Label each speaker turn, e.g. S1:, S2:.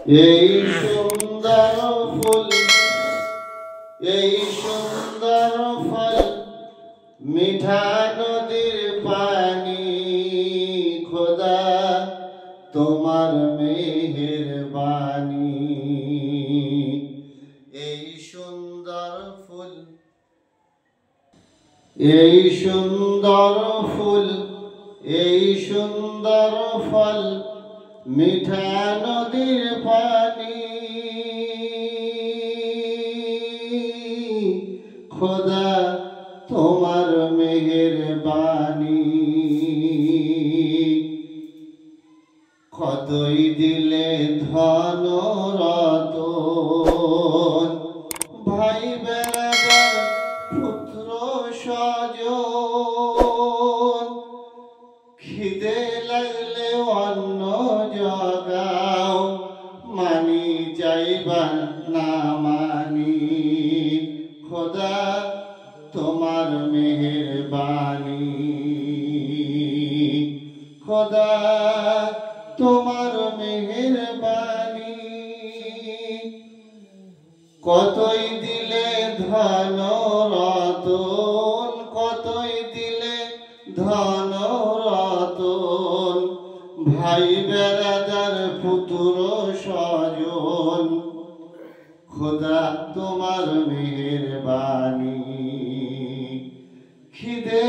S1: এই সুন্দর ফুল, এই সুন্দর ফল, মিঠা নদীর পানি, খোদা তোমার মেহেরবানি। এই সুন্দর ফুল, এই সুন্দর ফুল, এই সুন্দর ফল, মিঠা নদীর পানি, খোদা তোমার মেহেরবানি। কতই দিলে ধন রতন, ভাই বেড়াদার পুত্র স্বজন, খিদে লাগলে অন্ন জগাও, মানি চাইবা না মানি, খোদা তোমার মেহেরবানি, খোদা তোমার মেহেরবানি। কতই দিলে ধন রতন, কতই দিলে ধন রতন, ভাই বেড়াদার পুত্র স্বজন, খোদা তোমার মেহেরবানি। খিদে